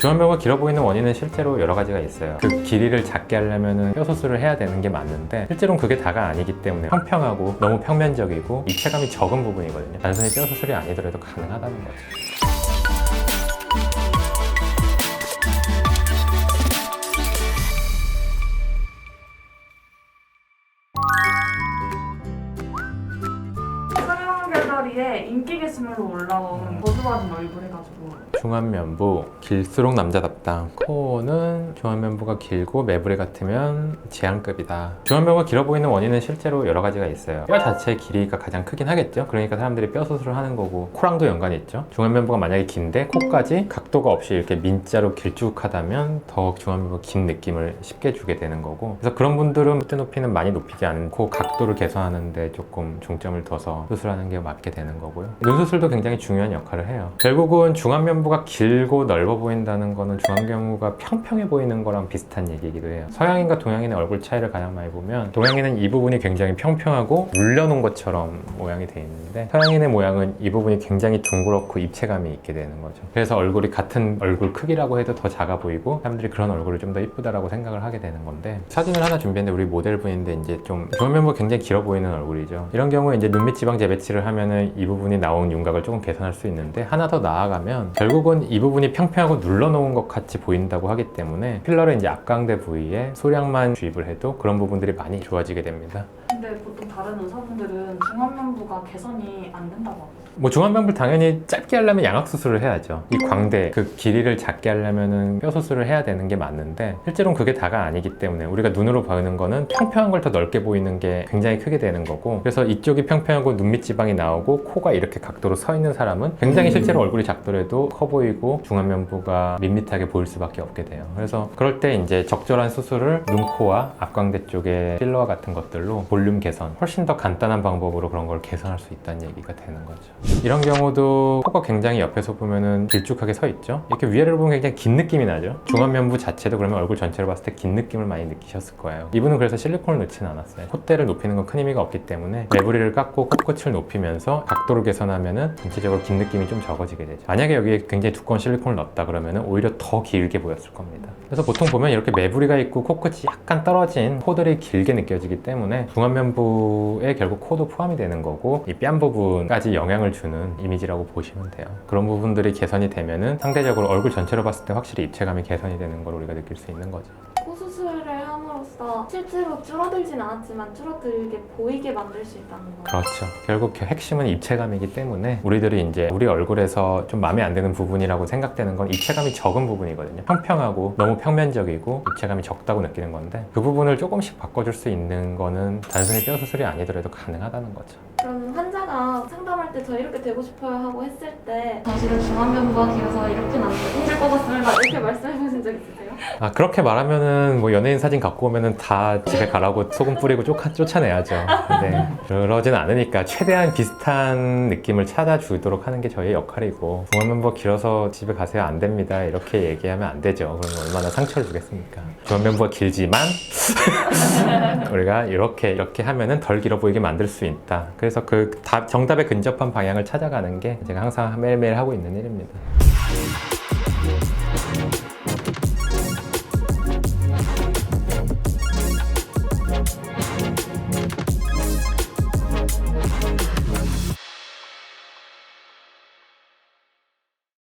중안면부가 길어 보이는 원인은 실제로 여러 가지가 있어요. 그 길이를 작게 하려면 뼈 수술을 해야 되는 게 맞는데 실제로는 그게 다가 아니기 때문에 평평하고 너무 평면적이고 입체감이 적은 부분이거든요. 단순히 뼈 수술이 아니더라도 가능하다는 거죠. 서양갤러리에 인기 게시물로 올라온 거두받은 얼굴 해가지고 중안면부 길수록 남자답다. 코는 중안면부가 길고 매부리 같으면 제한급이다. 중안면부가 길어 보이는 원인은 실제로 여러 가지가 있어요. 뼈 자체의 길이가 가장 크긴 하겠죠. 그러니까 사람들이 뼈 수술을 하는 거고 코랑도 연관이 있죠. 중안면부가 만약에 긴데 코까지 각도가 없이 이렇게 민자로 길쭉하다면 더욱 중안면부가 긴 느낌을 쉽게 주게 되는 거고, 그래서 그런 분들은 콧대 높이는 많이 높이지 않고 각도를 개선하는데 조금 중점을 둬서 수술하는 게 맞게 되는 거고요. 눈 수술도 굉장히 중요한 역할을 해요. 결국은 중안면부가 길고 넓어 보인다는 거는 중안면부가 평평해 보이는 거랑 비슷한 얘기이기도 해요. 서양인과 동양인의 얼굴 차이를 가장 많이 보면 동양인은 이 부분이 굉장히 평평하고 눌려놓은 것처럼 모양이 돼 있는데 서양인의 모양은 이 부분이 굉장히 둥그렇고 입체감이 있게 되는 거죠. 그래서 얼굴이 같은 얼굴 크기라고 해도 더 작아 보이고 사람들이 그런 얼굴을 좀 더 이쁘다라고 생각을 하게 되는 건데, 사진을 하나 준비했는데 우리 모델분인데 이제 좀 중안면부가 굉장히 길어 보이는 얼굴이죠. 이런 경우에 이제 눈밑 지방 재배치를 하면은 이 부분이 나온 윤곽을 조금 개선할 수 있는데, 하나 더 나아가면 결국은 이 부분이 평평하고 눌러놓은 것 같이 보인다고 하기 때문에 필러를 이제 앞광대 부위에 소량만 주입을 해도 그런 부분들이 많이 좋아지게 됩니다. 근데 보통 다른 의사분들은 중안면부가 개선이 안 된다고 하거든요. 뭐 중안면부를 당연히 짧게 하려면 양악 수술을 해야죠. 이 광대 그 길이를 작게 하려면은 뼈 수술을 해야 되는 게 맞는데 실제로는 그게 다가 아니기 때문에 우리가 눈으로 보는 거는 평평한 걸 더 넓게 보이는 게 굉장히 크게 되는 거고, 그래서 이쪽이 평평하고 눈밑 지방이 나오고 코가 이렇게 각도로 서 있는 사람은 굉장히 실제로 얼굴이 작더라도 커 보이고 중안면부가 밋밋하게 보일 수밖에 없게 돼요. 그래서 그럴 때 이제 적절한 수술을 눈, 코와 앞광대 쪽에 필러와 같은 것들로 볼륨 개선, 훨씬 더 간단한 방법으로 그런 걸 개선할 수 있다는 얘기가 되는 거죠. 이런 경우도 코가 굉장히 옆에서 보면은 길쭉하게 서 있죠. 이렇게 위아래로 보면 굉장히 긴 느낌이 나죠. 중안면부 자체도 그러면 얼굴 전체로 봤을 때 긴 느낌을 많이 느끼셨을 거예요. 이분은 그래서 실리콘을 넣지는 않았어요. 콧대를 높이는 건 큰 의미가 없기 때문에 매부리를 깎고 코끝을 높이면서 각도를 개선하면은 전체적으로 긴 느낌이 좀 적어지게 되죠. 만약에 여기에 굉장히 두꺼운 실리콘을 넣었다 그러면은 오히려 더 길게 보였을 겁니다. 그래서 보통 보면 이렇게 매부리가 있고 코끝이 약간 떨어진 코들이 길게 느껴지기 때문에 중안면부에 결국 코도 포함이 되는 거고 이 뺨 부분까지 영향을 주는 이미지라고 보시면 돼요. 그런 부분들이 개선이 되면은 상대적으로 얼굴 전체로 봤을 때 확실히 입체감이 개선이 되는 걸 우리가 느낄 수 있는 거죠. 코 수술을 함으로써 실제로 줄어들진 않았지만 줄어들게 보이게 만들 수 있다는 거예요. 그렇죠. 결국 핵심은 입체감이기 때문에 우리들이 이제 우리 얼굴에서 좀 마음에 안 드는 부분이라고 생각되는 건 입체감이 적은 부분이거든요. 평평하고 너무 평면적이고 입체감이 적다고 느끼는 건데, 그 부분을 조금씩 바꿔줄 수 있는 거는 단순히 뼈 수술이 아니더라도 가능하다는 거죠. 그럼 환자가 상담할 때 저 이렇게 되고 싶어요 하고 했을 때 당신은 중안면부가 길어서 이렇게는 안 되고 힘들 것 같습니다 이렇게 말씀해 보신 적 있으세요? 아, 그렇게 말하면은 뭐 연예인 사진 갖고 오면은 다 집에 가라고 소금 뿌리고 쫓아내야죠. 근데 그러진 않으니까 최대한 비슷한 느낌을 찾아주도록 하는 게 저희의 역할이고, 중안면부가 길어서 집에 가세요 안 됩니다 이렇게 얘기하면 안 되죠. 그러면 얼마나 상처를 주겠습니까? 중안면부가 길지만 우리가 이렇게 하면은 덜 길어 보이게 만들 수 있다. 그래서 그 정답에 근접한 방향을 찾아가는 게 제가 항상 매일매일 하고 있는 일입니다.